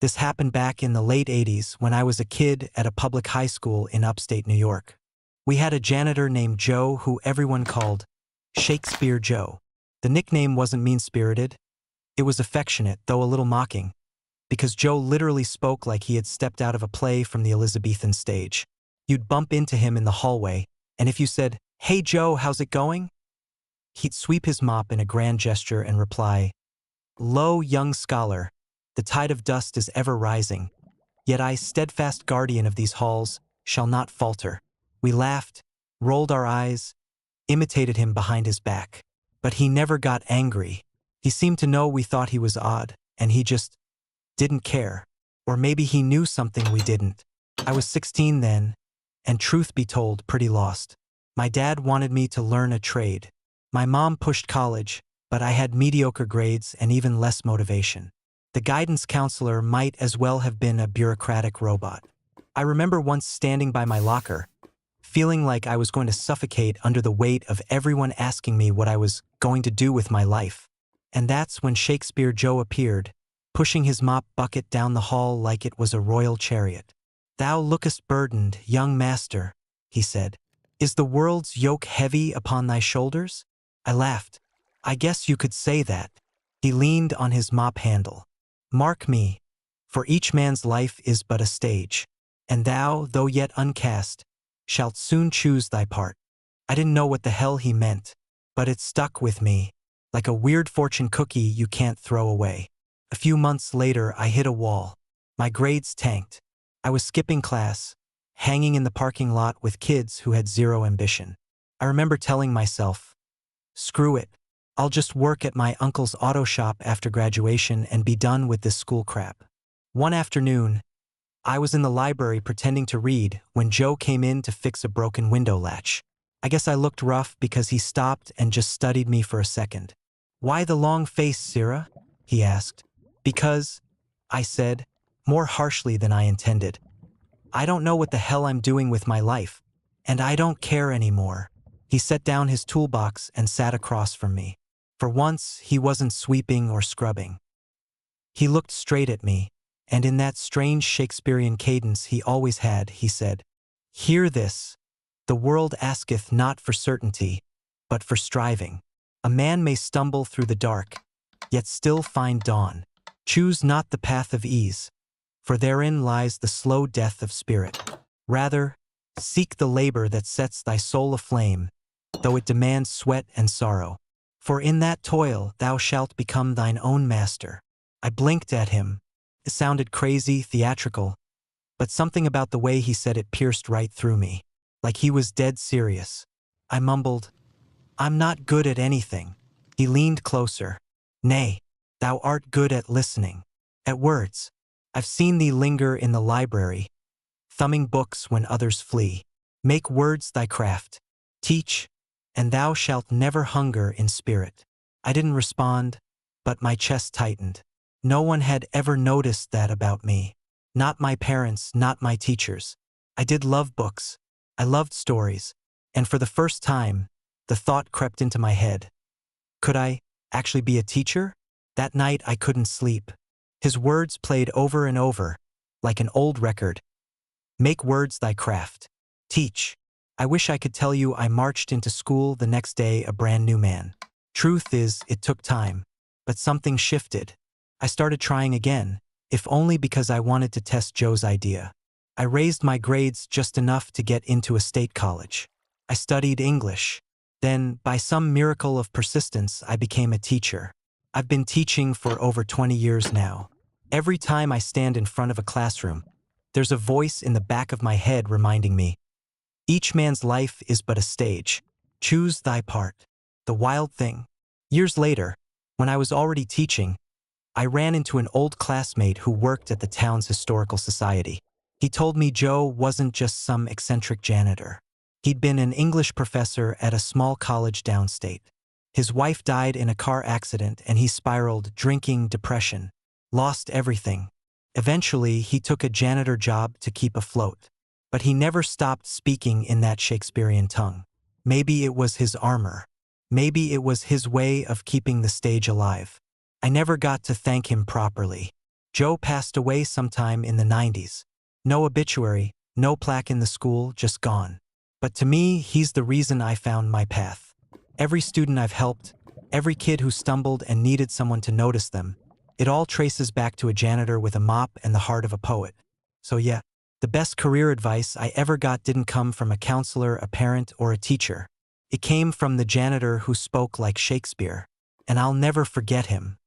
This happened back in the late 80s when I was a kid at a public high school in upstate New York. We had a janitor named Joe who everyone called Shakespeare Joe. The nickname wasn't mean-spirited. It was affectionate, though a little mocking, because Joe literally spoke like he had stepped out of a play from the Elizabethan stage. You'd bump into him in the hallway, and if you said, "Hey Joe, how's it going?" he'd sweep his mop in a grand gesture and reply, "Lo, young scholar, the tide of dust is ever rising, yet I, steadfast guardian of these halls, shall not falter." We laughed, rolled our eyes, imitated him behind his back. But he never got angry. He seemed to know we thought he was odd, and he just didn't care. Or maybe he knew something we didn't. I was 16 then, and truth be told, pretty lost. My dad wanted me to learn a trade. My mom pushed college, but I had mediocre grades and even less motivation. The guidance counselor might as well have been a bureaucratic robot. I remember once standing by my locker, feeling like I was going to suffocate under the weight of everyone asking me what I was going to do with my life. And that's when Shakespeare Joe appeared, pushing his mop bucket down the hall like it was a royal chariot. "Thou lookest burdened, young master," he said. "Is the world's yoke heavy upon thy shoulders?" I laughed. "I guess you could say that." He leaned on his mop handle. "Mark me, for each man's life is but a stage, and thou, though yet uncast, shalt soon choose thy part." I didn't know what the hell he meant, but it stuck with me, like a weird fortune cookie you can't throw away. A few months later, I hit a wall. My grades tanked. I was skipping class, hanging in the parking lot with kids who had zero ambition. I remember telling myself, "Screw it. I'll just work at my uncle's auto shop after graduation and be done with this school crap." One afternoon, I was in the library pretending to read when Joe came in to fix a broken window latch. I guess I looked rough because he stopped and just studied me for a second. "Why the long face, Syrah?" he asked. "Because," I said, more harshly than I intended, "I don't know what the hell I'm doing with my life, and I don't care anymore." He set down his toolbox and sat across from me. For once, he wasn't sweeping or scrubbing. He looked straight at me, and in that strange Shakespearean cadence he always had, he said, "Hear this. The world asketh not for certainty, but for striving. A man may stumble through the dark, yet still find dawn. Choose not the path of ease, for therein lies the slow death of spirit. Rather, seek the labor that sets thy soul aflame, though it demands sweat and sorrow. For in that toil thou shalt become thine own master." I blinked at him. It sounded crazy, theatrical, but something about the way he said it pierced right through me, like he was dead serious. I mumbled, "I'm not good at anything." He leaned closer. "Nay, thou art good at listening, at words. I've seen thee linger in the library, thumbing books when others flee. Make words thy craft. Teach, and thou shalt never hunger in spirit." I didn't respond, but my chest tightened. No one had ever noticed that about me. Not my parents, not my teachers. I did love books. I loved stories. And for the first time, the thought crept into my head. Could I actually be a teacher? That night I couldn't sleep. His words played over and over, like an old record. Make words thy craft. Teach. I wish I could tell you I marched into school the next day a brand new man. Truth is, it took time, but something shifted. I started trying again, if only because I wanted to test Joe's idea. I raised my grades just enough to get into a state college. I studied English. Then, by some miracle of persistence, I became a teacher. I've been teaching for over 20 years now. Every time I stand in front of a classroom, there's a voice in the back of my head reminding me, each man's life is but a stage. Choose thy part. The wild thing. Years later, when I was already teaching, I ran into an old classmate who worked at the town's historical society. He told me Joe wasn't just some eccentric janitor. He'd been an English professor at a small college downstate. His wife died in a car accident and he spiraled, drinking, depression, lost everything. Eventually, he took a janitor job to keep afloat. But he never stopped speaking in that Shakespearean tongue. Maybe it was his armor. Maybe it was his way of keeping the stage alive. I never got to thank him properly. Joe passed away sometime in the 90s. No obituary, no plaque in the school, just gone. But to me, he's the reason I found my path. Every student I've helped, every kid who stumbled and needed someone to notice them, it all traces back to a janitor with a mop and the heart of a poet. So yeah, the best career advice I ever got didn't come from a counselor, a parent, or a teacher. It came from the janitor who spoke like Shakespeare. And I'll never forget him.